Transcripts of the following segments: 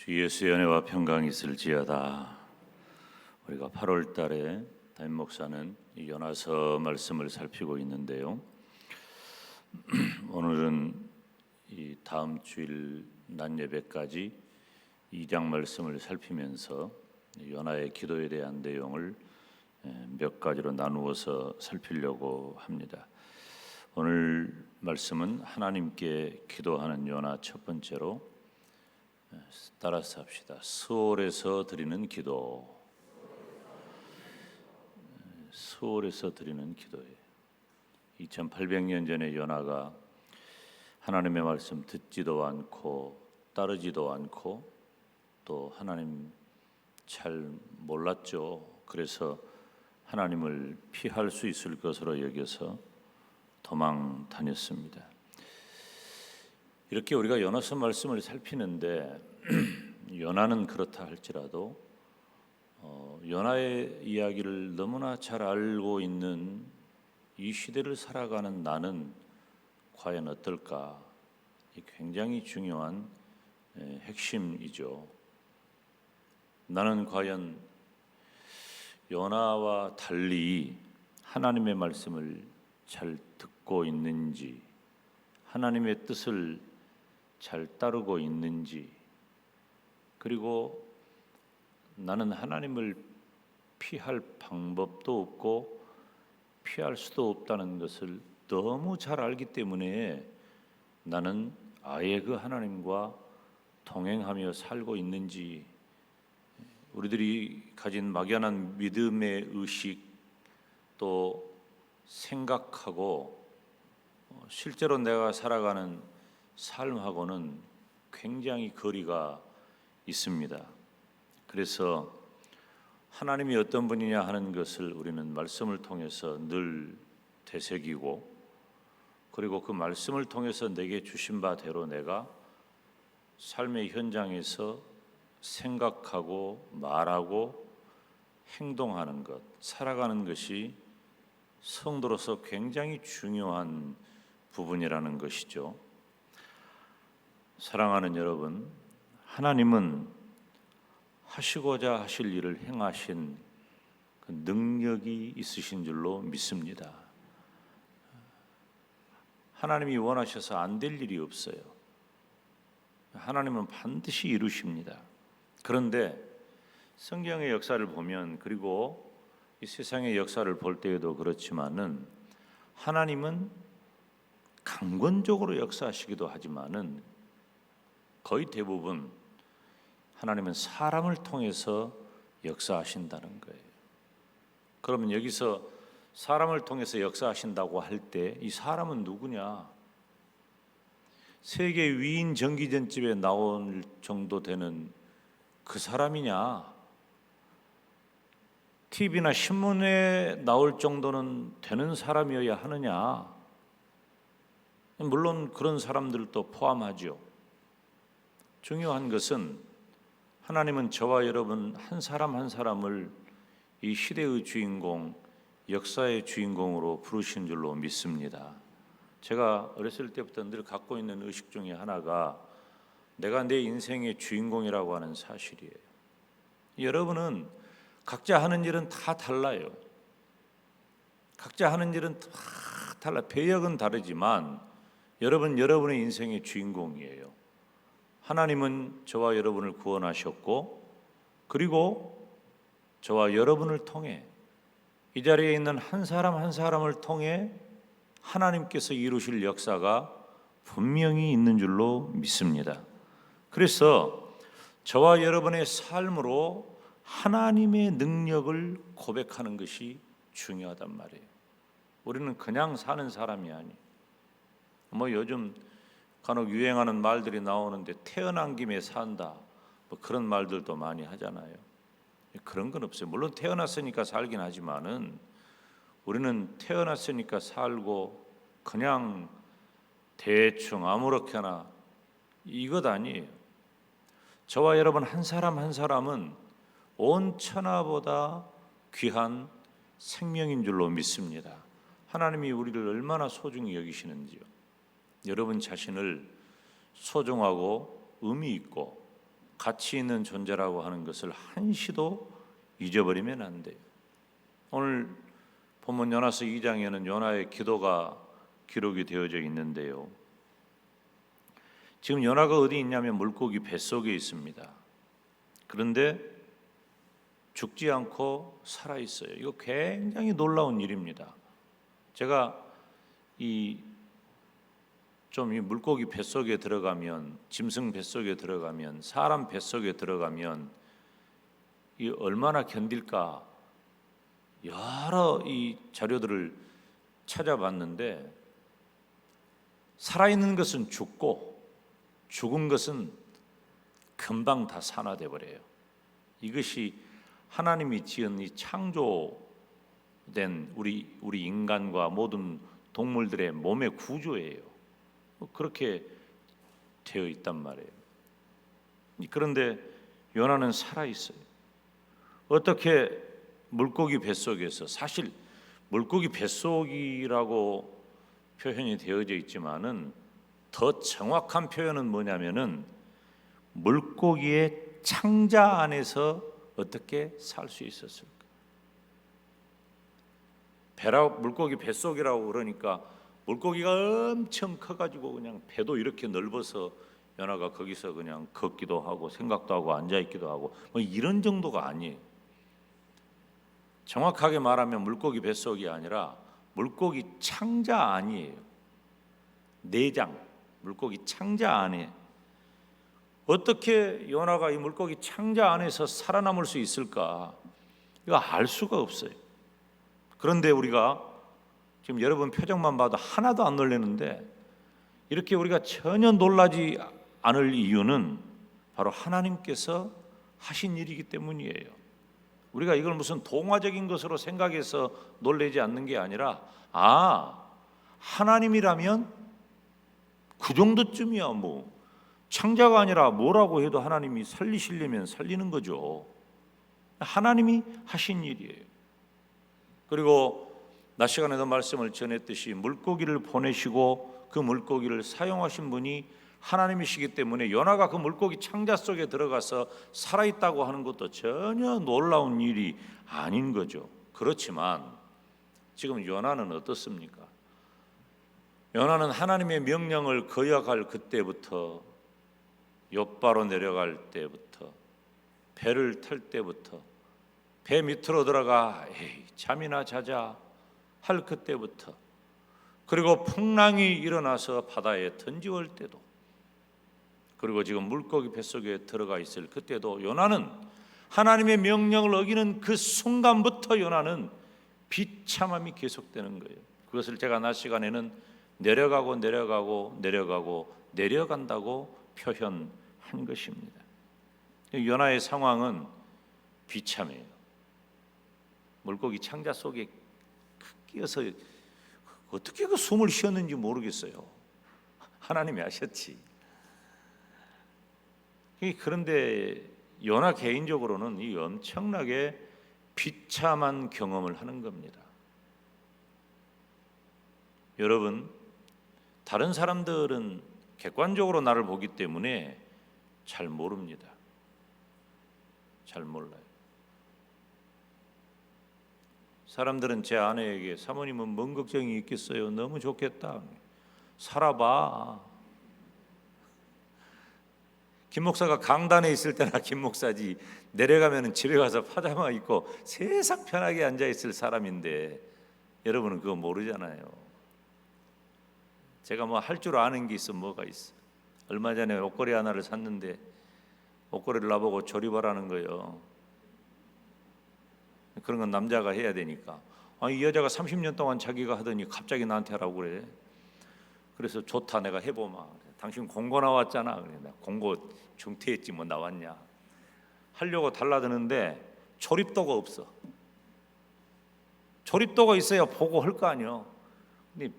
주 예수의 은혜와 평강이 있을지어다. 우리가 8월 달에 담임 목사는 이 요나서 말씀을 살피고 있는데요. 오늘은 이 다음 주일 낮 예배까지 2장 말씀을 살피면서 요나의 기도에 대한 내용을 몇 가지로 나누어서 살피려고 합니다. 오늘 말씀은 하나님께 기도하는 요나 첫 번째로 따라서 합시다. 수월에서 드리는 기도. 수월에서 드리는 기도예요. 2800년 전에 요나가 하나님의 말씀 듣지도 않고 따르지도 않고 또 하나님 잘 몰랐죠. 그래서 하나님을 피할 수 있을 것으로 여겨서 도망 다녔습니다. 이렇게 우리가 요나서 말씀을 살피는데 요나는 그렇다 할지라도 요나의 이야기를 너무나 잘 알고 있는 이 시대를 살아가는 나는 과연 어떨까? 굉장히 중요한 핵심이죠. 나는 과연 요나와 달리 하나님의 말씀을 잘 듣고 있는지, 하나님의 뜻을 잘 따르고 있는지, 그리고 나는 하나님을 피할 방법도 없고 피할 수도 없다는 것을 너무 잘 알기 때문에 나는 아예 그 하나님과 동행하며 살고 있는지, 우리들이 가진 막연한 믿음의 의식 또 생각하고 실제로 내가 살아가는 삶하고는 굉장히 거리가 있습니다. 그래서 하나님이 어떤 분이냐 하는 것을 우리는 말씀을 통해서 늘 되새기고, 그리고 그 말씀을 통해서 내게 주신 바대로 내가 삶의 현장에서 생각하고 말하고 행동하는 것, 살아가는 것이 성도로서 굉장히 중요한 부분이라는 것이죠. 사랑하는 여러분, 하나님은 하시고자 하실 일을 행하신 그 능력이 있으신 줄로 믿습니다. 하나님이 원하셔서 안 될 일이 없어요. 하나님은 반드시 이루십니다. 그런데 성경의 역사를 보면, 그리고 이 세상의 역사를 볼 때에도 그렇지만은 하나님은 강권적으로 역사하시기도 하지만은 거의 대부분 하나님은 사람을 통해서 역사하신다는 거예요. 그러면 여기서 사람을 통해서 역사하신다고 할 때 이 사람은 누구냐? 세계 위인 정기전집에 나올 정도 되는 그 사람이냐? TV나 신문에 나올 정도는 되는 사람이어야 하느냐? 물론 그런 사람들도 포함하죠. 중요한 것은 하나님은 저와 여러분 한 사람 한 사람을 이 시대의 주인공, 역사의 주인공으로 부르신 줄로 믿습니다. 제가 어렸을 때부터 늘 갖고 있는 의식 중에 하나가 내가 내 인생의 주인공이라고 하는 사실이에요. 여러분은 각자 하는 일은 다 달라요. 각자 하는 일은 다 달라. 배역은 다르지만 여러분의 인생의 주인공이에요. 하나님은 저와 여러분을 구원하셨고, 그리고 저와 여러분을 통해 이 자리에 있는 한 사람 한 사람을 통해 하나님께서 이루실 역사가 분명히 있는 줄로 믿습니다. 그래서 저와 여러분의 삶으로 하나님의 능력을 고백하는 것이 중요하단 말이에요. 우리는 그냥 사는 사람이 아니에요. 요즘 간혹 유행하는 말들이 나오는데 태어난 김에 산다, 그런 말들도 많이 하잖아요. 그런 건 없어요. 물론 태어났으니까 살긴 하지만은 우리는 태어났으니까 살고 그냥 대충 아무렇게나 이것 아니에요. 저와 여러분 한 사람 한 사람은 온 천하보다 귀한 생명인 줄로 믿습니다. 하나님이 우리를 얼마나 소중히 여기시는지요. 여러분 자신을 소중하고 의미 있고 가치 있는 존재라고 하는 것을 한시도 잊어버리면 안 돼요. 오늘 본문 요나서 2장에는 요나의 기도가 기록이 되어져 있는데요. 지금 요나가 어디 있냐면 물고기 뱃속에 있습니다. 그런데 죽지 않고 살아 있어요. 이거 굉장히 놀라운 일입니다. 제가 이 물고기 뱃속에 들어가면, 짐승 뱃속에 들어가면, 사람 뱃속에 들어가면 이 얼마나 견딜까 여러 이 자료들을 찾아봤는데, 살아있는 것은 죽고 죽은 것은 금방 다 산화돼 버려요. 이것이 하나님이 지은 이 창조된 우리 인간과 모든 동물들의 몸의 구조예요. 그렇게 되어 있단 말이에요. 그런데 요나는 살아 있어요. 어떻게 물고기 뱃속에서, 사실 물고기 뱃속이라고 표현이 되어져 있지만은 더 정확한 표현은 뭐냐면은 물고기의 창자 안에서 어떻게 살 수 있었을까? 물고기 뱃속이라고 그러니까 물고기가 엄청 커가지고 그냥 배도 이렇게 넓어서 요나가 거기서 그냥 걷기도 하고 생각도 하고 앉아 있기도 하고 뭐 이런 정도가 아니에요. 정확하게 말하면 물고기 뱃속이 아니라 물고기 창자 안이에요. 내장, 물고기 창자 안에. 어떻게 요나가 이 물고기 창자 안에서 살아남을 수 있을까? 이거 알 수가 없어요. 그런데 우리가 지금 여러분 표정만 봐도 하나도 안 놀라는데, 이렇게 우리가 전혀 놀라지 않을 이유는 바로 하나님께서 하신 일이기 때문이에요. 우리가 이걸 무슨 동화적인 것으로 생각해서 놀라지 않는 게 아니라, 하나님이라면 그 정도쯤이야. 뭐 창자가 아니라 뭐라고 해도 하나님이 살리시려면 살리는 거죠. 하나님이 하신 일이에요. 그리고 낮 시간에도 말씀을 전했듯이 물고기를 보내시고 그 물고기를 사용하신 분이 하나님이시기 때문에 요나가 그 물고기 창자 속에 들어가서 살아있다고 하는 것도 전혀 놀라운 일이 아닌 거죠. 그렇지만 지금 요나는 어떻습니까? 요나는 하나님의 명령을 거역할 그때부터, 욥바로 내려갈 때부터, 배를 탈 때부터, 배 밑으로 들어가 잠이나 자자 할 그때부터, 그리고 풍랑이 일어나서 바다에 던지올 때도, 그리고 지금 물고기 뱃속에 들어가 있을 그때도 요나는 하나님의 명령을 어기는 그 순간부터 요나는 비참함이 계속되는 거예요. 그것을 제가 낮 시간에는 내려간다고 표현한 것입니다. 요나의 상황은 비참해요. 물고기 창자 속에 끼어서 어떻게 그 숨을 쉬었는지 모르겠어요. 하나님이 하셨지. 그런데 요나 개인적으로는 이 엄청나게 비참한 경험을 하는 겁니다. 여러분, 다른 사람들은 객관적으로 나를 보기 때문에 잘 모릅니다. 잘 몰라요. 사람들은 제 아내에게, 사모님은 뭔 걱정이 있겠어요? 너무 좋겠다. 살아봐. 김 목사가 강단에 있을 때나 김 목사지, 내려가면 집에 가서 파자마 입고 세상 편하게 앉아 있을 사람인데 여러분은 그거 모르잖아요. 제가 뭐 할 줄 아는 게 있어 뭐가 있어. 얼마 전에 옷걸이 하나를 샀는데 옷걸이를 나보고 조립하라는 거예요. 그런 건 남자가 해야 되니까. 이 여자가 30년 동안 자기가 하더니 갑자기 나한테 하라고 그래. 그래서 좋다, 내가 해보마. 당신 공고 나왔잖아. 그래. 나 공고 중퇴했지 뭐 나왔냐. 하려고 달라드는데 조립도가 없어. 조립도가 있어야 보고 할 거 아니야. 근데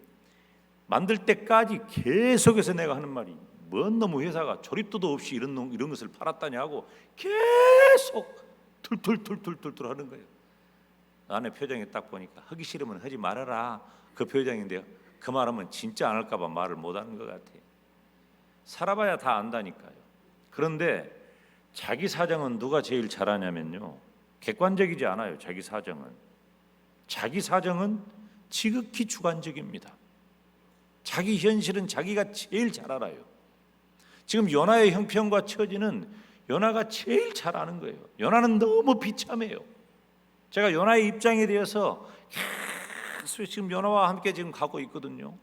만들 때까지 계속해서 내가 하는 말이, 뭔 놈의 회사가 조립도도 없이 이런 것을 팔았다냐고 계속 툴툴툴툴툴 하는 거예요. 아내 표정이 딱 보니까 하기 싫으면 하지 말아라, 그 표정인데요. 그 말하면 진짜 안 할까 봐 말을 못 하는 것 같아요. 살아봐야 다 안다니까요. 그런데 자기 사정은 누가 제일 잘 아냐면요, 객관적이지 않아요. 자기 사정은 지극히 주관적입니다. 자기 현실은 자기가 제일 잘 알아요. 지금 요나의 형편과 처지는 요나가 제일 잘 아는 거예요. 요나는 너무 비참해요. 제가 요나의 입장에 대해서 계속 지금 요나와 함께 지금 가고 있거든요.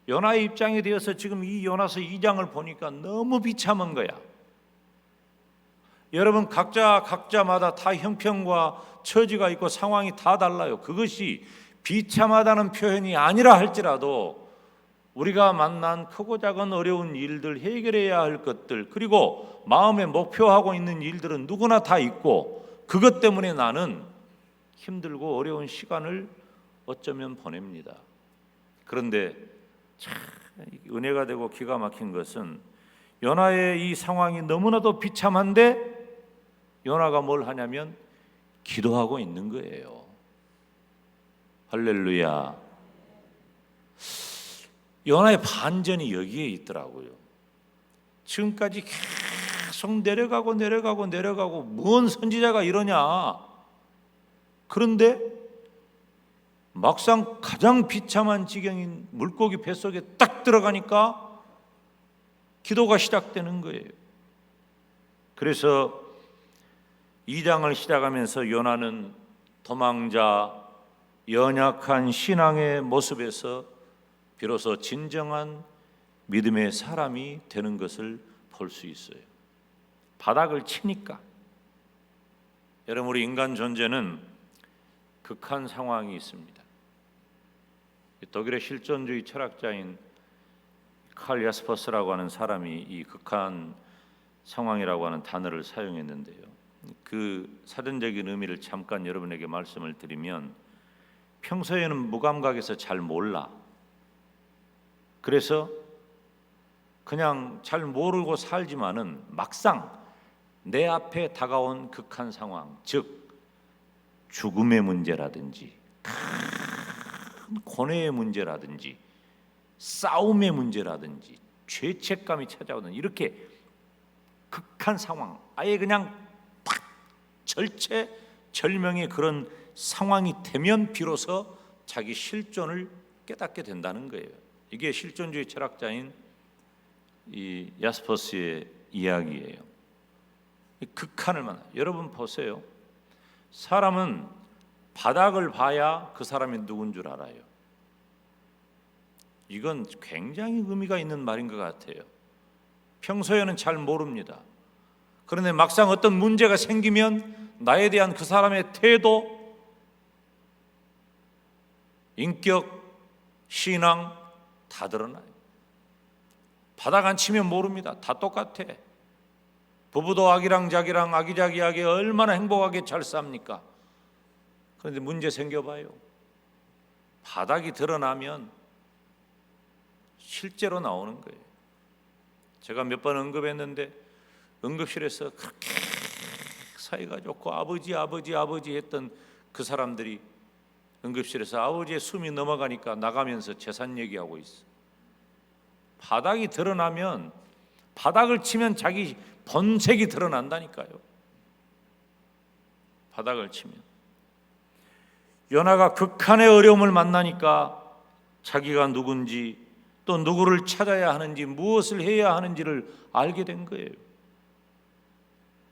요나의 입장에 대해서 지금 이 요나서 2장을 보니까 너무 비참한 거야. 여러분 각자마다 다 형편과 처지가 있고 상황이 다 달라요. 그것이 비참하다는 표현이 아니라 할지라도 우리가 만난 크고 작은 어려운 일들, 해결해야 할 것들, 그리고 마음에 목표하고 있는 일들은 누구나 다 있고, 그것 때문에 나는 힘들고 어려운 시간을 어쩌면 보냅니다. 그런데 참 은혜가 되고 기가 막힌 것은 요나의 이 상황이 너무나도 비참한데 요나가 뭘 하냐면 기도하고 있는 거예요. 할렐루야. 요나의 반전이 여기에 있더라고요. 지금까지 계속 내려가고 뭔 선지자가 이러냐. 그런데 막상 가장 비참한 지경인 물고기 뱃속에 딱 들어가니까 기도가 시작되는 거예요. 그래서 2장을 시작하면서 요나는 도망자, 연약한 신앙의 모습에서 비로소 진정한 믿음의 사람이 되는 것을 볼 수 있어요. 바닥을 치니까. 여러분, 우리 인간 존재는 극한 상황이 있습니다. 독일의 실존주의 철학자인 칼 야스퍼스라고 하는 사람이 이 극한 상황이라고 하는 단어를 사용했는데요, 그 사전적인 의미를 잠깐 여러분에게 말씀을 드리면, 평소에는 무감각해서 잘 몰라. 그래서 그냥 잘 모르고 살지만은 막상 내 앞에 다가온 극한 상황, 즉 죽음의 문제라든지 큰 고뇌의 문제라든지 싸움의 문제라든지 죄책감이 찾아오는 이렇게 극한 상황, 아예 그냥 딱 절체절명의 그런 상황이 되면 비로소 자기 실존을 깨닫게 된다는 거예요. 이게 실존주의 철학자인 이 야스퍼스의 이야기예요. 극한을 만나. 여러분 보세요. 사람은 바닥을 봐야 그 사람이 누군 줄 알아요. 이건 굉장히 의미가 있는 말인 것 같아요. 평소에는 잘 모릅니다. 그런데 막상 어떤 문제가 생기면 나에 대한 그 사람의 태도, 인격, 신앙 다 드러나요. 바닥 안 치면 모릅니다. 다 똑같아. 부부도 아기랑자기랑 아기자기하게 얼마나 행복하게 잘 삽니까? 그런데 문제 생겨봐요. 바닥이 드러나면 실제로 나오는 거예요. 제가 몇 번 응급했는데 응급실에서 그렇게 사이가 좋고 아버지 했던 그 사람들이 응급실에서 아버지의 숨이 넘어가니까 나가면서 재산 얘기하고 있어. 바닥이 드러나면, 바닥을 치면 자기 본색이 드러난다니까요. 바닥을 치면. 요나가 극한의 어려움을 만나니까 자기가 누군지, 또 누구를 찾아야 하는지, 무엇을 해야 하는지를 알게 된 거예요.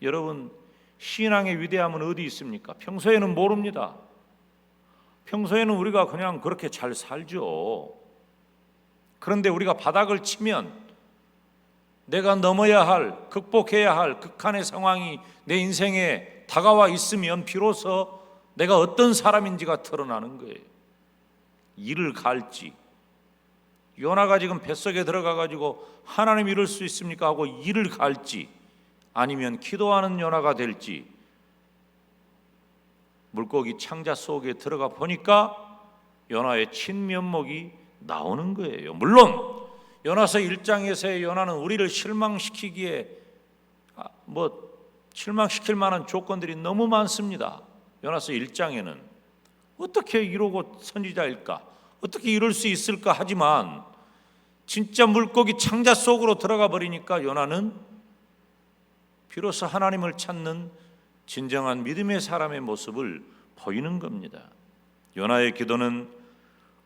여러분, 신앙의 위대함은 어디 있습니까? 평소에는 모릅니다. 평소에는 우리가 그냥 그렇게 잘 살죠. 그런데 우리가 바닥을 치면 내가 넘어야 할, 극복해야 할 극한의 상황이 내 인생에 다가와 있으면 비로소 내가 어떤 사람인지가 드러나는 거예요. 이를 갈지, 요나가 지금 뱃속에 들어가가지고 하나님 이룰 수 있습니까 하고 이를 갈지, 아니면 기도하는 요나가 될지, 물고기 창자 속에 들어가 보니까 요나의 친면목이 나오는 거예요. 물론 요나서 1장에서의 요나는 우리를 실망시키기에 실망시킬 만한 조건들이 너무 많습니다. 요나서 1장에는 어떻게 이러고 선지자일까? 어떻게 이럴 수 있을까? 하지만 진짜 물고기 창자 속으로 들어가 버리니까 요나는 비로소 하나님을 찾는 진정한 믿음의 사람의 모습을 보이는 겁니다. 요나의 기도는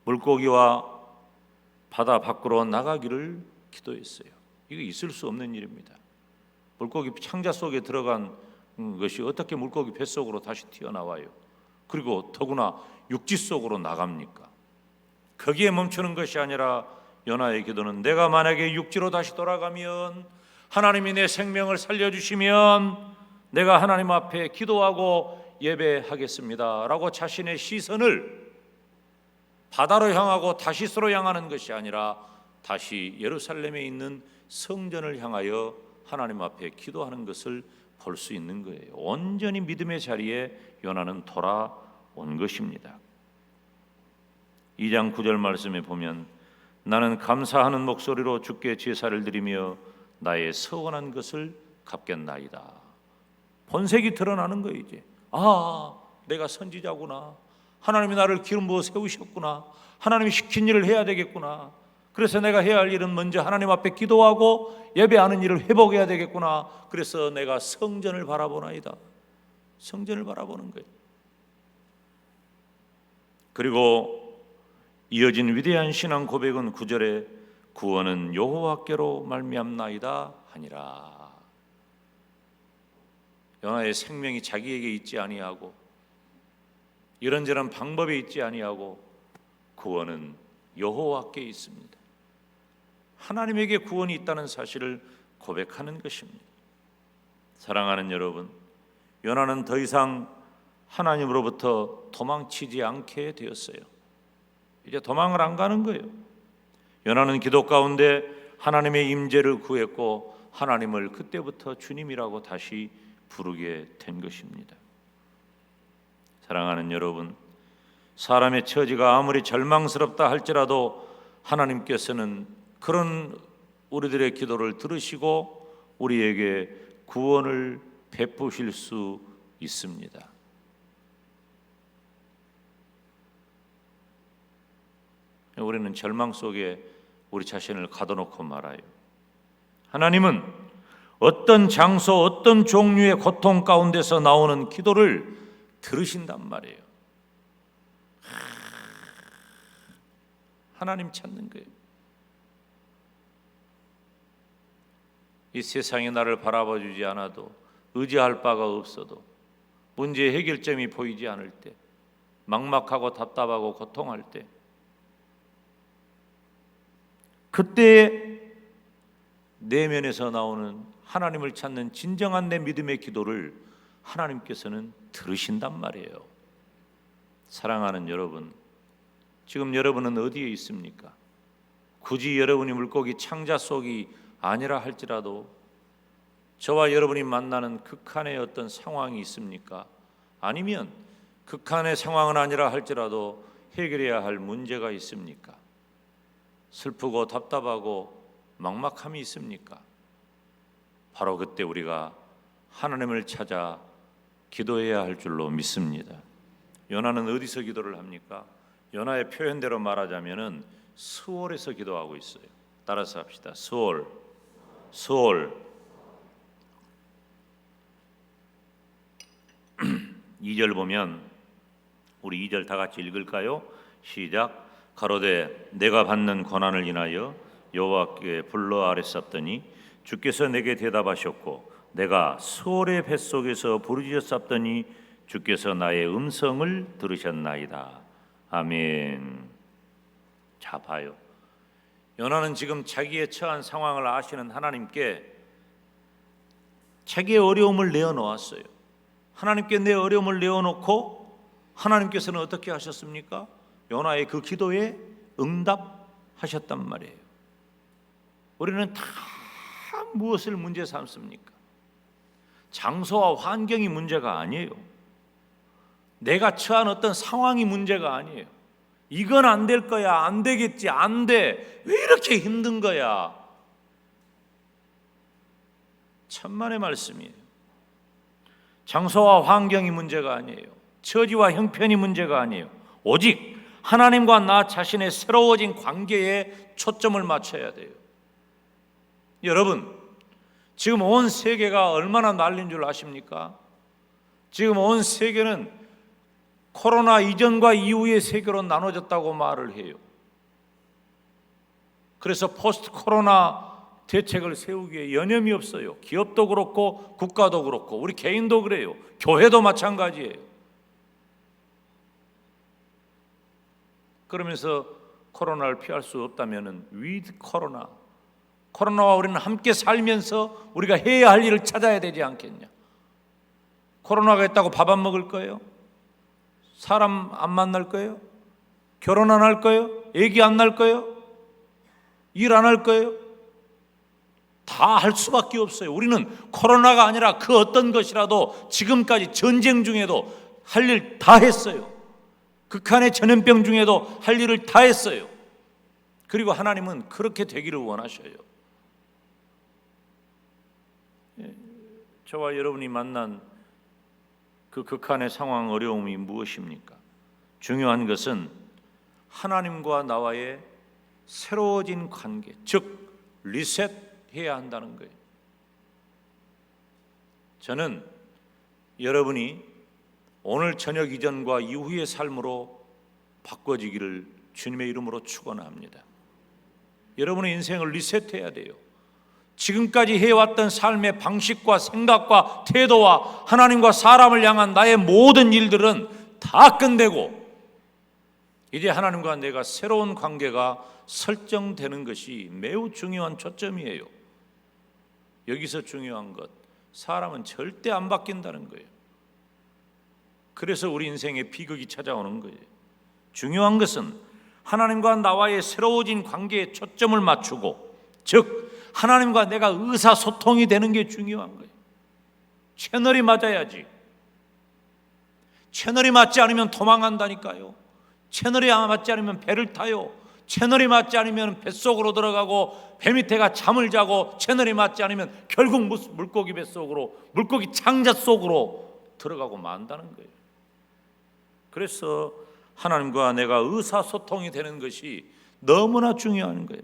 물고기와 바다 밖으로 나가기를 기도했어요. 이거 있을 수 없는 일입니다. 물고기 창자 속에 들어간 것이 어떻게 물고기 뱃속으로 다시 튀어나와요? 그리고 더구나 육지 속으로 나갑니까? 거기에 멈추는 것이 아니라 요나의 기도는 내가 만약에 육지로 다시 돌아가면, 하나님이 내 생명을 살려주시면 내가 하나님 앞에 기도하고 예배하겠습니다 라고 자신의 시선을 바다로 향하고 다시스로 향하는 것이 아니라 다시 예루살렘에 있는 성전을 향하여 하나님 앞에 기도하는 것을 볼 수 있는 거예요. 온전히 믿음의 자리에 요나는 돌아온 것입니다. 2장 9절 말씀에 보면 나는 감사하는 목소리로 주께 제사를 드리며 나의 서원한 것을 갚겠나이다. 본색이 드러나는 거예요. 이제 내가 선지자구나, 하나님이 나를 기름 부어 세우셨구나, 하나님이 시킨 일을 해야 되겠구나, 그래서 내가 해야 할 일은 먼저 하나님 앞에 기도하고 예배하는 일을 회복해야 되겠구나, 그래서 내가 성전을 바라보나이다. 성전을 바라보는 거예요. 그리고 이어진 위대한 신앙 고백은 9절에 구원은 여호와께로 말미암나이다 하니라. 요나의 생명이 자기에게 있지 아니하고 이런저런 방법에 있지 아니하고 구원은 여호와께 있습니다. 하나님에게 구원이 있다는 사실을 고백하는 것입니다. 사랑하는 여러분, 요나는 더 이상 하나님으로부터 도망치지 않게 되었어요. 이제 도망을 안 가는 거예요. 요나는 기도 가운데 하나님의 임재를 구했고 하나님을 그때부터 주님이라고 다시 부르게 된 것입니다. 사랑하는 여러분, 사람의 처지가 아무리 절망스럽다 할지라도 하나님께서는 그런 우리들의 기도를 들으시고 우리에게 구원을 베푸실 수 있습니다. 우리는 절망 속에 우리 자신을 가둬놓고 말아요. 하나님은 어떤 장소, 어떤 종류의 고통 가운데서 나오는 기도를 들으신단 말이에요. 하나님 찾는 거예요. 이 세상이 나를 바라봐 주지 않아도, 의지할 바가 없어도, 문제의 해결점이 보이지 않을 때, 막막하고 답답하고 고통할 때, 그때 내면에서 나오는 하나님을 찾는 진정한 내 믿음의 기도를 하나님께서는 들으신단 말이에요. 사랑하는 여러분, 지금 여러분은 어디에 있습니까? 굳이 여러분이 물고기 창자 속이 아니라 할지라도 저와 여러분이 만나는 극한의 어떤 상황이 있습니까? 아니면 극한의 상황은 아니라 할지라도 해결해야 할 문제가 있습니까? 슬프고 답답하고 막막함이 있습니까? 바로 그때 우리가 하나님을 찾아 기도해야 할 줄로 믿습니다. 요나는 어디서 기도를 합니까? 요나의 표현대로 말하자면은 스올에서 기도하고 있어요. 따라서 합시다. 스올. 2절 보면 우리 2절 다 같이 읽을까요? 시작. 가로되 내가 받는 고난을 인하여 여호와께 불러 아뢰쌌더니 주께서 내게 대답하셨고 내가 스올의 뱃속에서 부르짖었었더니 주께서 나의 음성을 들으셨나이다. 아멘. 자, 봐요. 요나는 지금 자기의 처한 상황을 아시는 하나님께 자기의 어려움을 내어놓았어요. 하나님께 내 어려움을 내어놓고 하나님께서는 어떻게 하셨습니까? 요나의 그 기도에 응답하셨단 말이에요. 우리는 다 무엇을 문제 삼습니까? 장소와 환경이 문제가 아니에요. 내가 처한 어떤 상황이 문제가 아니에요. 이건 안 될 거야, 안 되겠지, 안 돼, 왜 이렇게 힘든 거야? 천만의 말씀이에요. 장소와 환경이 문제가 아니에요. 처지와 형편이 문제가 아니에요. 오직 하나님과 나 자신의 새로워진 관계에 초점을 맞춰야 돼요. 여러분, 지금 온 세계가 얼마나 난리인 줄 아십니까? 지금 온 세계는 코로나 이전과 이후의 세계로 나눠졌다고 말을 해요. 그래서 포스트 코로나 대책을 세우기에 여념이 없어요. 기업도 그렇고 국가도 그렇고 우리 개인도 그래요. 교회도 마찬가지예요. 그러면서 코로나를 피할 수 없다면 with 코로나, 코로나와 우리는 함께 살면서 우리가 해야 할 일을 찾아야 되지 않겠냐. 코로나가 있다고 밥 안 먹을 거예요? 사람 안 만날 거예요? 결혼 안 할 거예요? 애기 안 낳을 거예요? 일 안 할 거예요? 다 할 수밖에 없어요. 우리는 코로나가 아니라 그 어떤 것이라도 지금까지 전쟁 중에도 할 일 다 했어요. 극한의 전염병 중에도 할 일을 다 했어요. 그리고 하나님은 그렇게 되기를 원하셔요. 저와 여러분이 만난 그 극한의 상황, 어려움이 무엇입니까? 중요한 것은 하나님과 나와의 새로워진 관계, 즉 리셋해야 한다는 거예요. 저는 여러분이 오늘 저녁 이전과 이후의 삶으로 바꿔지기를 주님의 이름으로 축원합니다. 여러분의 인생을 리셋해야 돼요. 지금까지 해왔던 삶의 방식과 생각과 태도와 하나님과 사람을 향한 나의 모든 일들은 다 끝내고 이제 하나님과 내가 새로운 관계가 설정되는 것이 매우 중요한 초점이에요. 여기서 중요한 것, 사람은 절대 안 바뀐다는 거예요. 그래서 우리 인생에 비극이 찾아오는 거예요. 중요한 것은 하나님과 나와의 새로워진 관계에 초점을 맞추고, 즉 하나님과 내가 의사소통이 되는 게 중요한 거예요. 채널이 맞아야지. 채널이 맞지 않으면 도망간다니까요. 채널이 맞지 않으면 배를 타요. 채널이 맞지 않으면 뱃속으로 들어가고 배 밑에가 잠을 자고, 채널이 맞지 않으면 결국 물고기 뱃속으로, 물고기 창자 속으로 들어가고 만다는 거예요. 그래서 하나님과 내가 의사소통이 되는 것이 너무나 중요한 거예요.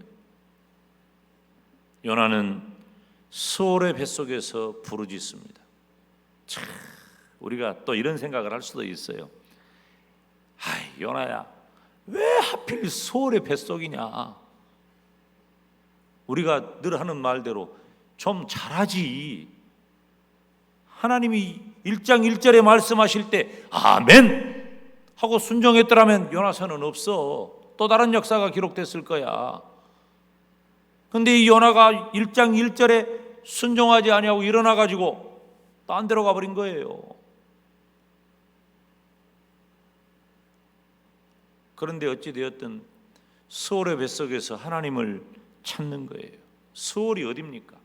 요나는 수월의 뱃속에서 부르짖습니다. 참, 우리가 또 이런 생각을 할 수도 있어요. 아이, 요나야, 왜 하필 수월의 뱃속이냐? 우리가 늘 하는 말대로 좀 잘하지. 하나님이 1장 1절에 말씀하실 때 아멘 하고 순종했더라면 요나서는 없어. 또 다른 역사가 기록됐을 거야. 근데 이 요나가 1장 1절에 순종하지 아니하고 일어나가지고 딴 데로 가버린 거예요. 그런데 어찌되었든 수월의 뱃속에서 하나님을 찾는 거예요. 수월이 어디입니까?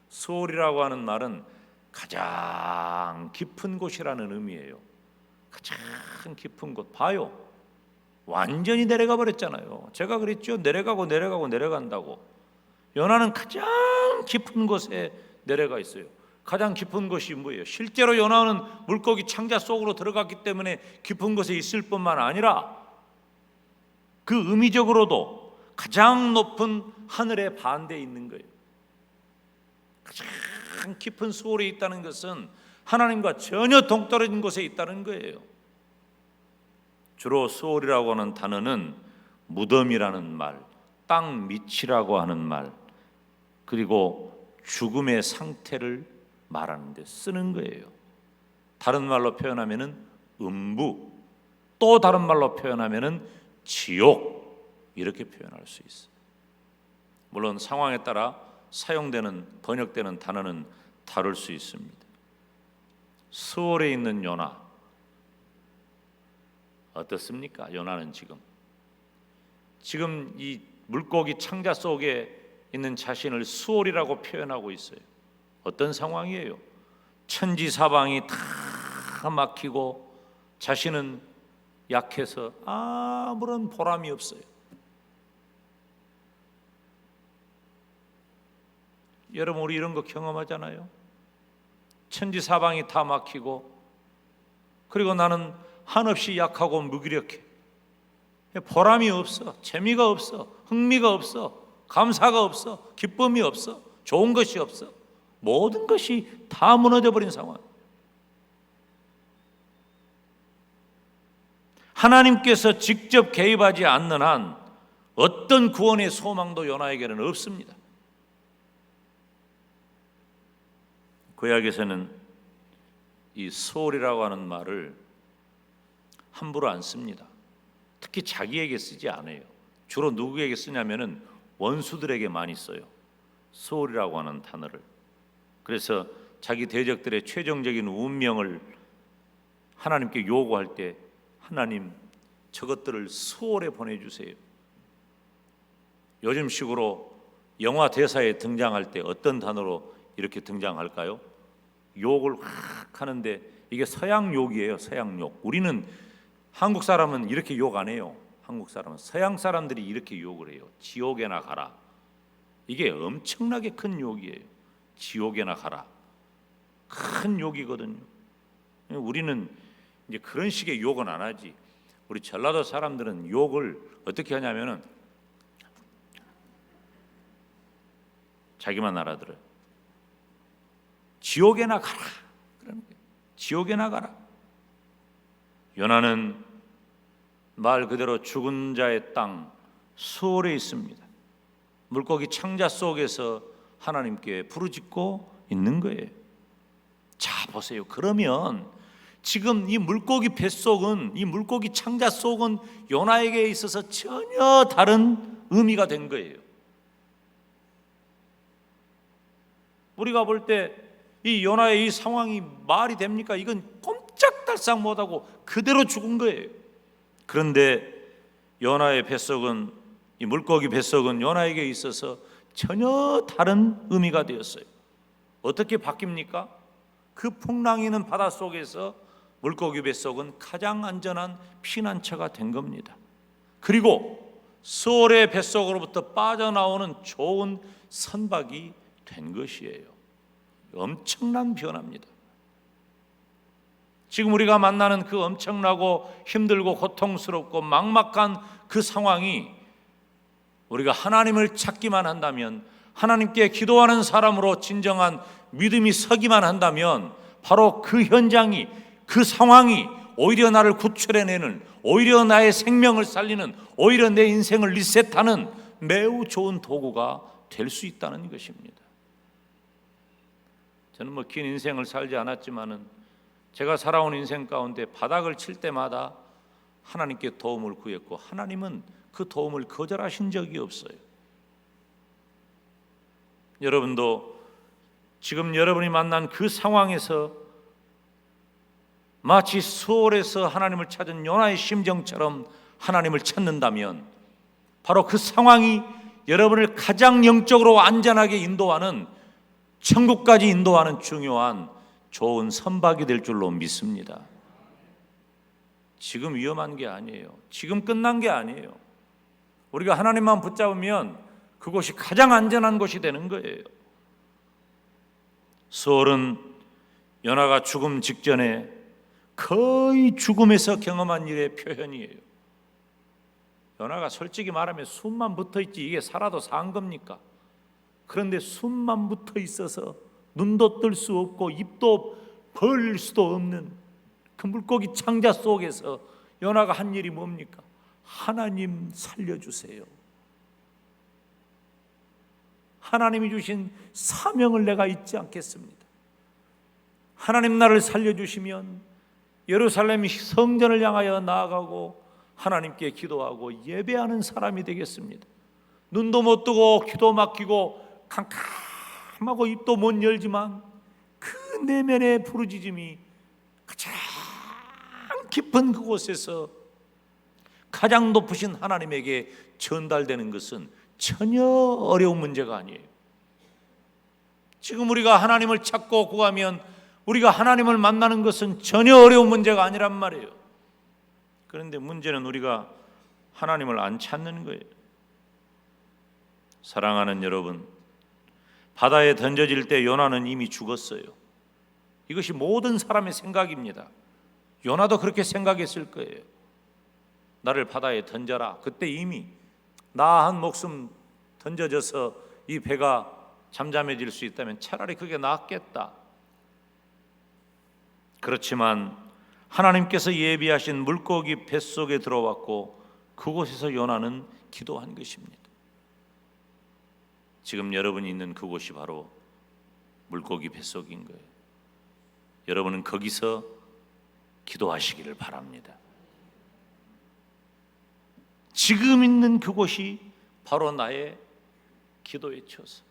수월이라고 하는 말은 가장 깊은 곳이라는 의미예요. 가장 깊은 곳. 봐요, 완전히 내려가 버렸잖아요. 제가 그랬죠. 내려가고 내려간다고. 요나는 가장 깊은 곳에 내려가 있어요. 가장 깊은 곳이 뭐예요? 실제로 요나는 물고기 창자 속으로 들어갔기 때문에 깊은 곳에 있을 뿐만 아니라 그 의미적으로도 가장 높은 하늘의 반대에 있는 거예요. 가장 깊은 수월에 있다는 것은 하나님과 전혀 동떨어진 곳에 있다는 거예요. 주로 수월이라고 하는 단어는 무덤이라는 말, 땅 밑이라고 하는 말, 그리고 죽음의 상태를 말하는 데 쓰는 거예요. 다른 말로 표현하면은 음부, 또 다른 말로 표현하면은 지옥, 이렇게 표현할 수 있어요. 물론 상황에 따라 사용되는, 번역되는 단어는 다를 수 있습니다. 수월에 있는 요나 어떻습니까? 요나는 지금 이 물고기 창자 속에 있는 자신을 수월이라고 표현하고 있어요. 어떤 상황이에요? 천지사방이 다 막히고 자신은 약해서 아무런 보람이 없어요. 여러분, 우리 이런 거 경험하잖아요. 천지사방이 다 막히고, 그리고 나는 한없이 약하고 무기력해. 보람이 없어, 재미가 없어, 흥미가 없어, 감사가 없어, 기쁨이 없어, 좋은 것이 없어. 모든 것이 다 무너져 버린 상황. 하나님께서 직접 개입하지 않는 한 어떤 구원의 소망도 요나에게는 없습니다. 구약에서는 이 소울이라고 하는 말을 함부로 안 씁니다. 특히 자기에게 쓰지 않아요. 주로 누구에게 쓰냐면은 원수들에게 많이 써요. 소울이라고 하는 단어를. 그래서 자기 대적들의 최종적인 운명을 하나님께 요구할 때 하나님 저것들을 소울에 보내주세요. 요즘식으로 영화 대사에 등장할 때 어떤 단어로 이렇게 등장할까요? 욕을 확 하는데 이게 서양 욕이에요. 서양 욕. 우리는 한국 사람은 이렇게 욕 안 해요. 한국 사람은. 서양 사람들이 이렇게 욕을 해요. 지옥에나 가라. 이게 엄청나게 큰 욕이에요. 지옥에나 가라. 큰 욕이거든요. 우리는 이제 그런 식의 욕은 안 하지. 우리 전라도 사람들은 욕을 어떻게 하냐면은 자기만 알아들어요. 지옥에나 가라. 그러는 거예요. 지옥에나 가라. 요나는 말 그대로 죽은 자의 땅 수월에 있습니다. 물고기 창자 속에서 하나님께 부르짖고 있는 거예요. 자 보세요. 그러면 지금 이 물고기 뱃속은, 이 물고기 창자 속은 요나에게 있어서 전혀 다른 의미가 된 거예요. 우리가 볼 때 이 요나의 이 상황이 말이 됩니까? 이건 꼼짝달싹 못하고 그대로 죽은 거예요. 그런데 요나의 뱃속은, 이 물고기 뱃속은 요나에게 있어서 전혀 다른 의미가 되었어요. 어떻게 바뀝니까? 그 풍랑이는 바다 속에서 물고기 뱃속은 가장 안전한 피난처가 된 겁니다. 그리고 수월의 뱃속으로부터 빠져나오는 좋은 선박이 된 것이에요. 엄청난 변화입니다. 지금 우리가 만나는 그 엄청나고 힘들고 고통스럽고 막막한 그 상황이 우리가 하나님을 찾기만 한다면, 하나님께 기도하는 사람으로 진정한 믿음이 서기만 한다면 바로 그 현장이, 그 상황이 오히려 나를 구출해내는, 오히려 나의 생명을 살리는, 오히려 내 인생을 리셋하는 매우 좋은 도구가 될 수 있다는 것입니다. 저는 뭐 긴 인생을 살지 않았지만은 제가 살아온 인생 가운데 바닥을 칠 때마다 하나님께 도움을 구했고 하나님은 그 도움을 거절하신 적이 없어요. 여러분도 지금 여러분이 만난 그 상황에서 마치 수월에서 하나님을 찾은 요나의 심정처럼 하나님을 찾는다면 바로 그 상황이 여러분을 가장 영적으로 안전하게 인도하는, 천국까지 인도하는 중요한 좋은 선박이 될 줄로 믿습니다. 지금 위험한 게 아니에요. 지금 끝난 게 아니에요. 우리가 하나님만 붙잡으면 그곳이 가장 안전한 곳이 되는 거예요. 수월은 요나가 죽음 직전에 거의 죽음에서 경험한 일의 표현이에요. 요나가 솔직히 말하면 숨만 붙어있지 이게 살아도 산 겁니까? 그런데 숨만 붙어 있어서 눈도 뜰 수 없고 입도 벌릴 수도 없는 그 물고기 창자 속에서 요나가 한 일이 뭡니까? 하나님 살려주세요. 하나님이 주신 사명을 내가 잊지 않겠습니다. 하나님 나를 살려주시면 예루살렘 성전을 향하여 나아가고 하나님께 기도하고 예배하는 사람이 되겠습니다. 눈도 못 뜨고 귀도 막히고 캄캄하고 입도 못 열지만 그 내면의 부르짖음이 가장 깊은 그곳에서 가장 높으신 하나님에게 전달되는 것은 전혀 어려운 문제가 아니에요. 지금 우리가 하나님을 찾고 구하면 우리가 하나님을 만나는 것은 전혀 어려운 문제가 아니란 말이에요. 그런데 문제는 우리가 하나님을 안 찾는 거예요. 사랑하는 여러분, 바다에 던져질 때 요나는 이미 죽었어요. 이것이 모든 사람의 생각입니다. 요나도 그렇게 생각했을 거예요. 나를 바다에 던져라. 그때 이미 나 한 목숨 던져져서 이 배가 잠잠해질 수 있다면 차라리 그게 낫겠다. 그렇지만 하나님께서 예비하신 물고기 뱃속에 들어왔고 그곳에서 요나는 기도한 것입니다. 지금 여러분이 있는 그곳이 바로 물고기 뱃속인 거예요. 여러분은 거기서 기도하시기를 바랍니다. 지금 있는 그곳이 바로 나의 기도의 처소,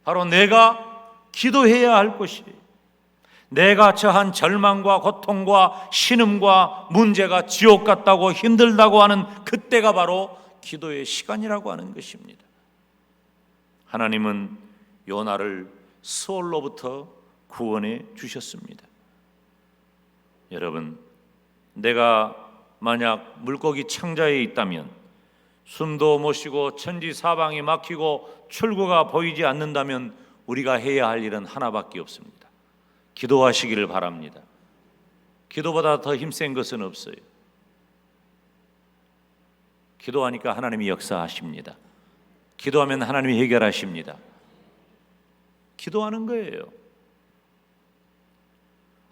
바로 내가 기도해야 할 곳이에요. 내가 처한 절망과 고통과 신음과 문제가 지옥 같다고 힘들다고 하는 그때가 바로 기도의 시간이라고 하는 것입니다. 하나님은 요나를 수월로부터 구원해 주셨습니다. 여러분, 내가 만약 물고기 창자에 있다면, 숨도 못 쉬고 천지사방이 막히고 출구가 보이지 않는다면 우리가 해야 할 일은 하나밖에 없습니다. 기도하시기를 바랍니다. 기도보다 더 힘센 것은 없어요. 기도하니까 하나님이 역사하십니다. 기도하면 하나님이 해결하십니다. 기도하는 거예요.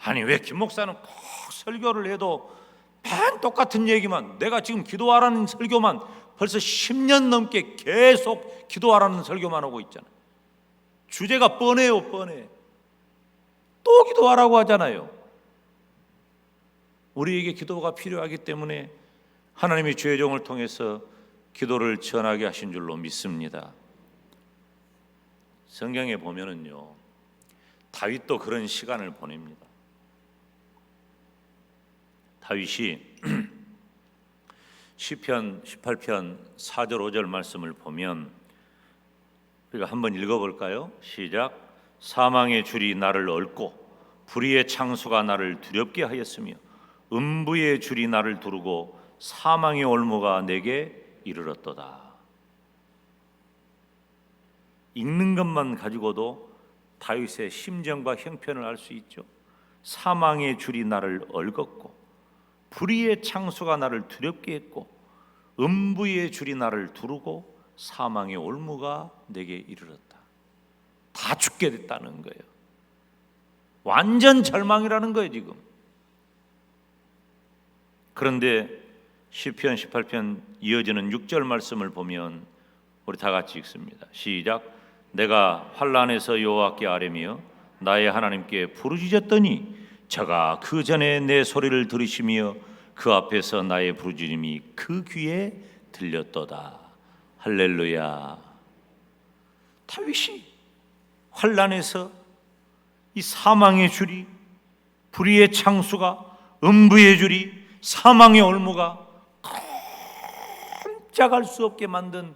아니, 왜 김 목사는 꼭 설교를 해도 맨 똑같은 얘기만, 내가 지금 기도하라는 설교만 벌써 10년 넘게 계속 기도하라는 설교만 하고 있잖아. 주제가 뻔해요, 뻔해. 또 기도하라고 하잖아요. 우리에게 기도가 필요하기 때문에 하나님이 주의 종을 통해서 기도를 전하게 하신 줄로 믿습니다. 성경에 보면은요, 다윗도 그런 시간을 보냅니다. 다윗이 시편 18편 4절 5절 말씀을 보면 우리가 한번 읽어볼까요? 시작. 사망의 줄이 나를 얽고 불의의 창수가 나를 두렵게 하였으며 음부의 줄이 나를 두르고 사망의 올무가 내게 이르렀도다. 읽는 것만 가지고도 다윗의 심정과 형편을 알 수 있죠. 사망의 줄이 나를 얽었고 불의의 창수가 나를 두렵게 했고 음부의 줄이 나를 두르고 사망의 올무가 내게 이르렀다. 다 죽게 됐다는 거예요. 완전 절망이라는 거예요 지금. 그런데 시편 18편 이어지는 6절 말씀을 보면 우리 다 같이 읽습니다. 시작. 내가 환난에서 여호와께 아뢰며 나의 하나님께 부르짖었더니 저가 그 전에 내 소리를 들으시며 그 앞에서 나의 부르짖음이 그 귀에 들렸도다. 할렐루야. 다윗이 환난에서 이 사망의 줄이, 불의의 창수가, 음부의 줄이, 사망의 올무가 꼼짝할 수 없게 만든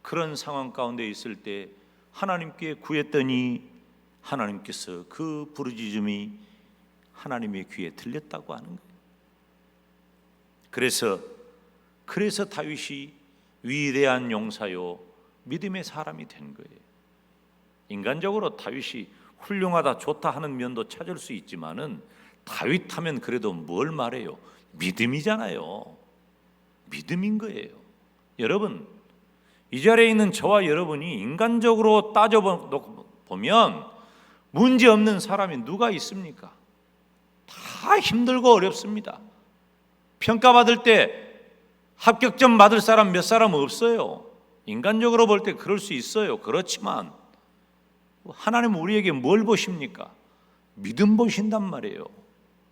그런 상황 가운데 있을 때 하나님께 구했더니 하나님께서 그 부르짖음이 하나님의 귀에 들렸다고 하는 거예요. 그래서 다윗이 위대한 용사요 믿음의 사람이 된 거예요. 인간적으로 다윗이 훌륭하다 좋다 하는 면도 찾을 수 있지만은 다윗 하면 그래도 뭘 말해요? 믿음이잖아요. 믿음인 거예요. 여러분, 이 자리에 있는 저와 여러분이 인간적으로 따져보면 문제 없는 사람이 누가 있습니까? 다 힘들고 어렵습니다. 평가받을 때 합격점 받을 사람 몇 사람 없어요. 인간적으로 볼 때 그럴 수 있어요. 그렇지만 하나님은 우리에게 뭘 보십니까? 믿음 보신단 말이에요.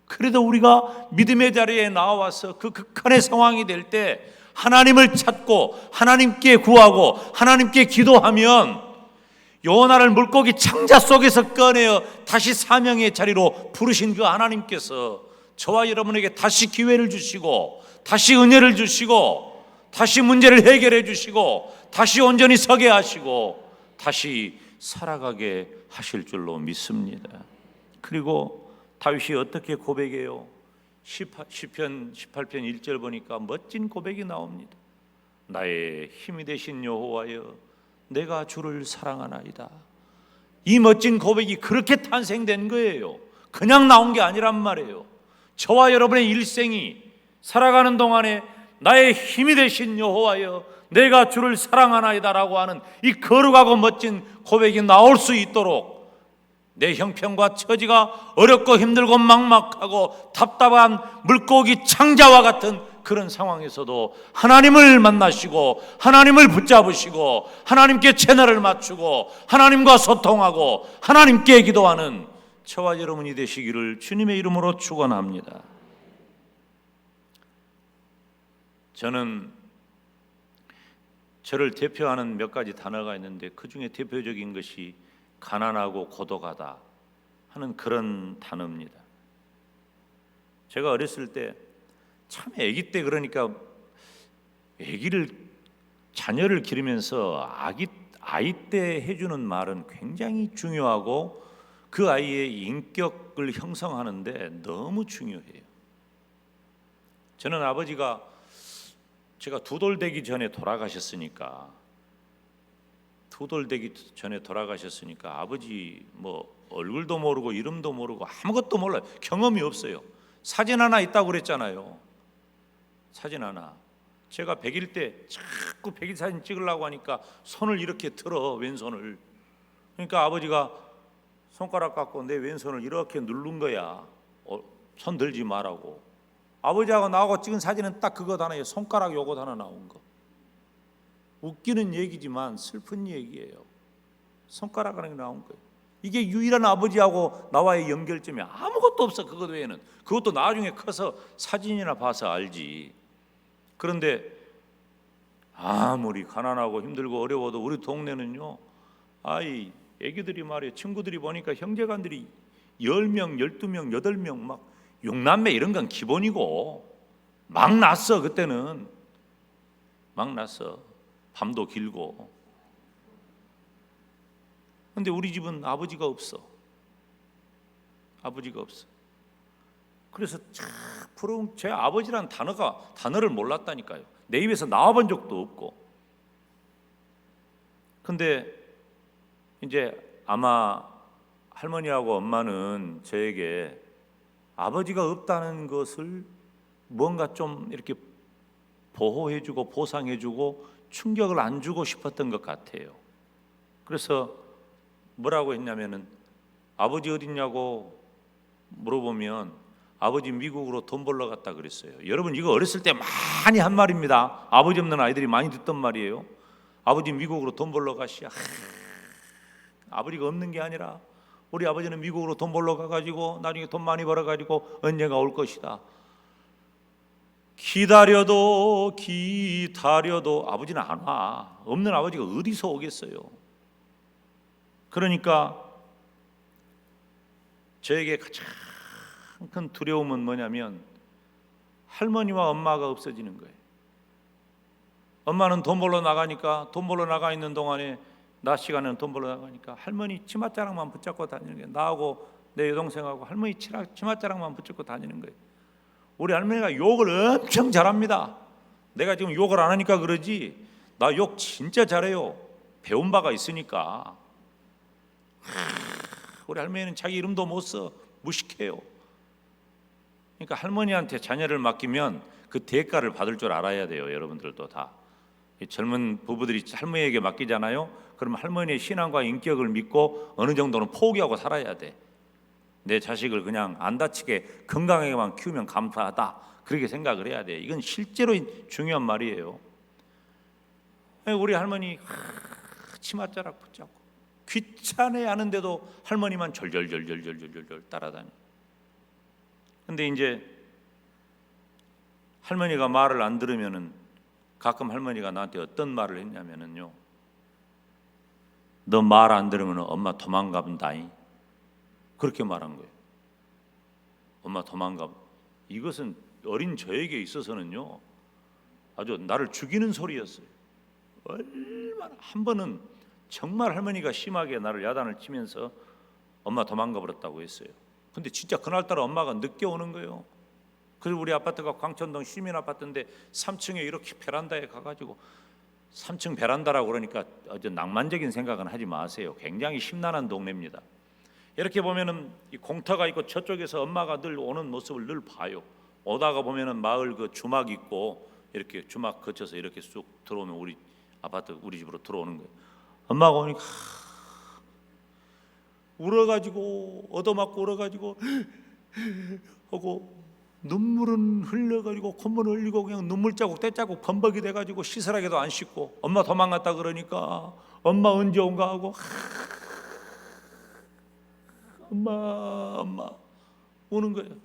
그래도 우리가 믿음의 자리에 나와서 그 극한의 상황이 될 때 하나님을 찾고 하나님께 구하고 하나님께 기도하면 요나를 물고기 창자 속에서 꺼내어 다시 사명의 자리로 부르신 그 하나님께서 저와 여러분에게 다시 기회를 주시고 다시 은혜를 주시고 다시 문제를 해결해 주시고 다시 온전히 서게 하시고 다시 살아가게 하실 줄로 믿습니다. 그리고 다윗이 어떻게 고백해요? 시편 18편 1절 보니까 멋진 고백이 나옵니다. 나의 힘이 되신 여호와여 내가 주를 사랑하나이다. 이 멋진 고백이 그렇게 탄생된 거예요. 그냥 나온 게 아니란 말이에요. 저와 여러분의 일생이 살아가는 동안에 나의 힘이 되신 여호와여 내가 주를 사랑하나이다라고 하는 이 거룩하고 멋진 고백이 나올 수 있도록 내 형편과 처지가 어렵고 힘들고 막막하고 답답한 물고기 창자와 같은 그런 상황에서도 하나님을 만나시고 하나님을 붙잡으시고 하나님께 채널을 맞추고 하나님과 소통하고 하나님께 기도하는 저와 여러분이 되시기를 주님의 이름으로 축원합니다. 저는 저를 대표하는 몇 가지 단어가 있는데 그 중에 대표적인 것이 가난하고 고독하다 하는 그런 단어입니다. 제가 어렸을 때 참 아기 때 그러니까 자녀를 기르면서 아이 때 해주는 말은 굉장히 중요하고 그 아이의 인격을 형성하는데 너무 중요해요. 저는 아버지가 제가 2돌 되기 전에 돌아가셨으니까 아버지 뭐 얼굴도 모르고 이름도 모르고 아무것도 몰라요. 경험이 없어요. 사진 하나 있다고 그랬잖아요. 사진 하나. 제가 100일 때 자꾸 100일 사진 찍으려고 하니까 손을 이렇게 들어, 왼손을. 그러니까 아버지가 손가락 갖고 내 왼손을 이렇게 누른 거야. 손 들지 말라고. 아버지하고 나하고 찍은 사진은 딱 그것 하나예요. 손가락 요것 하나 나온 거. 웃기는 얘기지만 슬픈 얘기예요. 손가락 하나 나온 거예요. 이게 유일한 아버지하고 나와의 연결점이 아무것도 없어. 그것 외에는. 그것도 나중에 커서 사진이나 봐서 알지. 그런데 아무리 가난하고 힘들고 어려워도 우리 동네는요, 애기들이 말이에요. 친구들이 보니까 형제간들이 10명, 12명, 8명 막 6남매 이런 건 기본이고 막 났어. 그때는 막 났어. 밤도 길고. 근데 우리 집은 아버지가 없어. 그래서 참 부러운, 제 아버지란 단어를 몰랐다니까요. 내 입에서 나와본 적도 없고. 근데 이제 아마 할머니하고 엄마는 저에게 아버지가 없다는 것을 뭔가 좀 이렇게 보호해주고 보상해주고 충격을 안 주고 싶었던 것 같아요. 그래서 뭐라고 했냐면은 아버지 어딨냐고 물어보면 아버지 미국으로 돈 벌러 갔다 그랬어요. 여러분 이거 어렸을 때 많이 한 말입니다. 아버지 없는 아이들이 많이 듣던 말이에요. 아버지 미국으로 돈 벌러 가시야. 아버지가 없는 게 아니라 우리 아버지는 미국으로 돈 벌러 가가지고 나중에 돈 많이 벌어가지고 언젠가 올 것이다. 기다려도 아버지는 안 와. 없는 아버지가 어디서 오겠어요. 그러니까 저에게 가장 큰 두려움은 뭐냐면 할머니와 엄마가 없어지는 거예요. 엄마는 돈 벌러 나가니까 돈 벌러 나가 있는 동안에 낮 시간에는 돈 벌러 나가니까 할머니 치맛자락만 붙잡고 다니는 거예요. 나하고 내 여동생하고 할머니 치맛자락만 붙잡고 다니는 거예요. 우리 할머니가 욕을 엄청 잘합니다. 내가 지금 욕을 안 하니까 그러지 나 욕 진짜 잘해요. 배운 바가 있으니까. 우리 할머니는 자기 이름도 못 써. 무식해요. 그러니까 할머니한테 자녀를 맡기면 그 대가를 받을 줄 알아야 돼요. 여러분들도 다. 젊은 부부들이 할머니에게 맡기잖아요. 그러면 할머니의 신앙과 인격을 믿고 어느 정도는 포기하고 살아야 돼. 내 자식을 그냥 안 다치게 건강하게만 키우면 감사하다. 그렇게 생각을 해야 돼. 이건 실제로 중요한 말이에요. 우리 할머니 치맛자락 붙잡고 귀찮아 하는데도 할머니만 절절절절절절절 따라다녀. 근데 이제 할머니가 말을 안 들으면은 가끔 할머니가 나한테 어떤 말을 했냐면은요. 너 말 안 들으면 엄마 도망간다잉. 그렇게 말한 거예요. 엄마 도망가. 이것은 어린 저에게 있어서는요. 아주 나를 죽이는 소리였어요. 얼마나 한 번은 정말 할머니가 심하게 나를 야단을 치면서 엄마 도망가 버렸다고 했어요. 근데 진짜 그날따라 엄마가 늦게 오는 거예요. 그래서 우리 아파트가 광천동 시민 아파트인데 3층에 이렇게 베란다에 가가지고 3층 베란다라고 그러니까 아주 낭만적인 생각은 하지 마세요. 굉장히 심란한 동네입니다. 이렇게 보면은 이 공터가 있고 저쪽에서 엄마가 늘 오는 모습을 늘 봐요. 오다가 보면은 마을 그 주막 있고 이렇게 주막 거쳐서 이렇게 쑥 들어오면 우리 아파트 우리 집으로 들어오는 거예요. 엄마가 오니까 울어가지고 얻어맞고 울어가지고 하고 눈물은 흘려가지고 콧물 흘리고 그냥 눈물 자국 떼자국 범벅이 돼가지고 시설하게도 안 씻고 엄마 도망갔다 그러니까 엄마 언제 온가 하고 엄마 우는 거예요.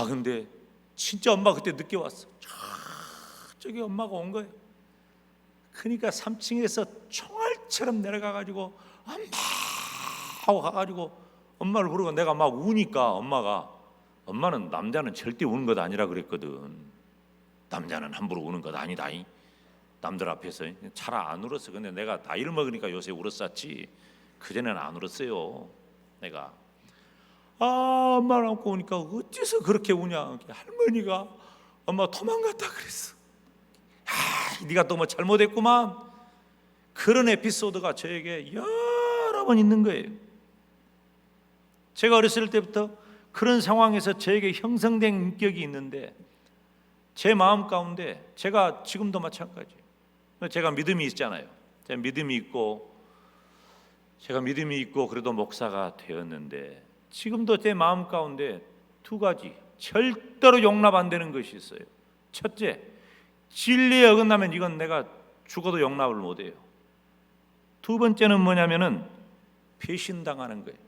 근데 진짜 엄마 그때 늦게 왔어. 저기 엄마가 온 거예요. 그러니까 3층에서 총알처럼 내려가가지고 엄마 하고 가가지고 엄마를 부르고 내가 막 우니까 엄마는 남자는 절대 우는 것 아니라 그랬거든. 남자는 함부로 우는 것 아니다잉. 남들 앞에서 잘 안 울었어. 근데 내가 나이를 먹으니까 요새 울었었지. 그전에는 안 울었어요. 내가 엄마를 안고 오니까 어째서 그렇게 우냐. 할머니가 엄마 도망갔다 그랬어. 네가 또 뭐 잘못했구만. 그런 에피소드가 저에게 여러 번 있는 거예요. 제가 어렸을 때부터 그런 상황에서 저에게 형성된 인격이 있는데 제 마음 가운데 제가 지금도 마찬가지예요. 제가 믿음이 있잖아요. 제가 믿음이 있고 그래도 목사가 되었는데 지금도 제 마음 가운데 두 가지 절대로 용납 안 되는 것이 있어요. 첫째, 진리에 어긋나면 이건 내가 죽어도 용납을 못해요. 두 번째는 뭐냐면은 배신당하는 거예요.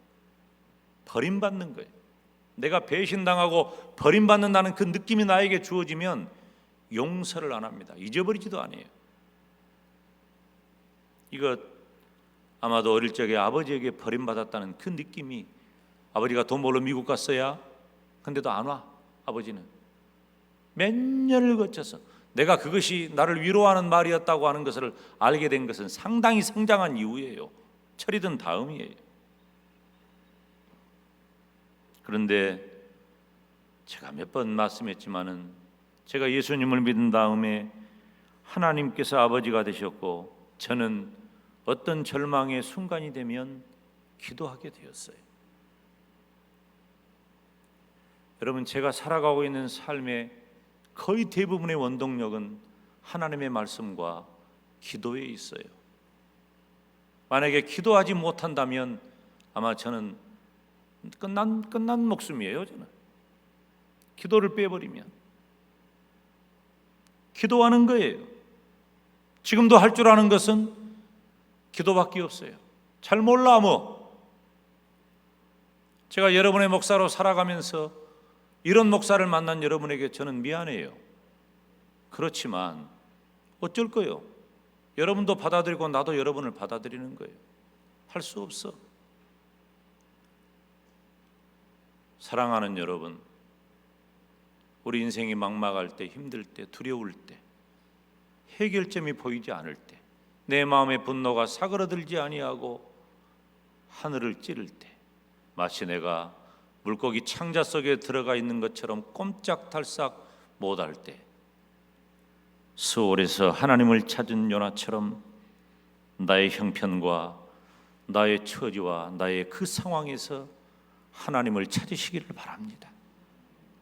버림받는 거예요. 내가 배신당하고 버림받는다는 그 느낌이 나에게 주어지면 용서를 안 합니다. 잊어버리지도 않아요. 이거 아마도 어릴 적에 아버지에게 버림받았다는 그 느낌이, 아버지가 돈 벌러 미국 갔어야 근데도 안 와. 아버지는 몇 년을 거쳐서 내가 그것이 나를 위로하는 말이었다고 하는 것을 알게 된 것은 상당히 성장한 이후예요. 철이 든 다음이에요. 그런데 제가 몇 번 말씀했지만은 제가 예수님을 믿은 다음에 하나님께서 아버지가 되셨고 저는 어떤 절망의 순간이 되면 기도하게 되었어요. 여러분, 제가 살아가고 있는 삶의 거의 대부분의 원동력은 하나님의 말씀과 기도에 있어요. 만약에 기도하지 못한다면 아마 저는 끝난 목숨이에요. 저는 기도를 빼버리면 기도하는 거예요. 지금도 할 줄 아는 것은 기도밖에 없어요. 잘 몰라 뭐. 제가 여러분의 목사로 살아가면서 이런 목사를 만난 여러분에게 저는 미안해요. 그렇지만 어쩔 거예요. 여러분도 받아들이고 나도 여러분을 받아들이는 거예요. 할 수 없어. 사랑하는 여러분, 우리 인생이 막막할 때, 힘들 때, 두려울 때, 해결점이 보이지 않을 때, 내 마음의 분노가 사그러들지 아니하고 하늘을 찌를 때, 마치 내가 물고기 창자 속에 들어가 있는 것처럼 꼼짝달싹 못할 때, 수월에서 하나님을 찾은 요나처럼 나의 형편과 나의 처지와 나의 그 상황에서 하나님을 찾으시기를 바랍니다.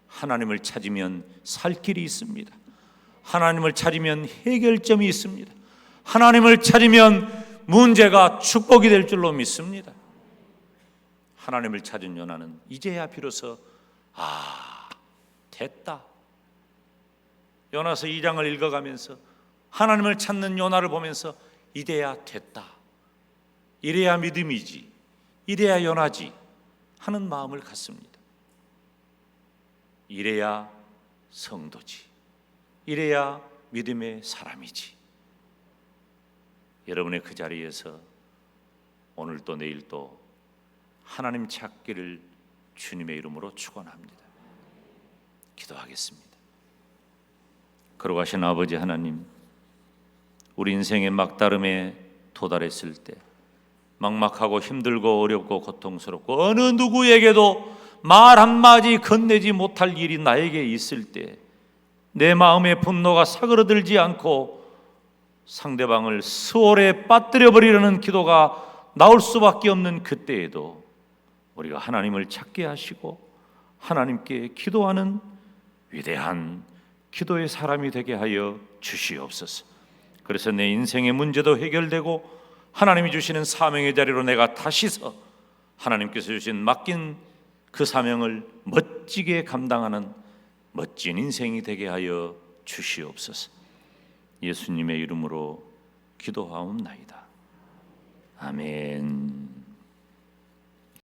하나님을 찾으면 살 길이 있습니다. 하나님을 찾으면 해결점이 있습니다. 하나님을 찾으면 문제가 축복이 될 줄로 믿습니다. 하나님을 찾은 요나는 이제야 비로소 됐다. 요나서 2장을 읽어가면서 하나님을 찾는 요나를 보면서 이제야 됐다. 이래야 믿음이지, 이래야 요나지 하는 마음을 갖습니다. 이래야 성도지, 이래야 믿음의 사람이지. 여러분의 그 자리에서 오늘도 내일도 하나님 찾기를 주님의 이름으로 축원합니다. 기도하겠습니다. 거룩하신 아버지 하나님, 우리 인생의 막다름에 도달했을 때, 막막하고 힘들고 어렵고 고통스럽고 어느 누구에게도 말 한마디 건네지 못할 일이 나에게 있을 때, 내 마음의 분노가 사그러들지 않고 상대방을 수월에 빠뜨려 버리려는 기도가 나올 수밖에 없는 그때에도 우리가 하나님을 찾게 하시고 하나님께 기도하는 위대한 기도의 사람이 되게 하여 주시옵소서. 그래서 내 인생의 문제도 해결되고 하나님이 주시는 사명의 자리로 내가 다시 서 하나님께서 주신 맡긴 그 사명을 멋지게 감당하는 멋진 인생이 되게 하여 주시옵소서. 예수님의 이름으로 기도하옵나이다. 아멘.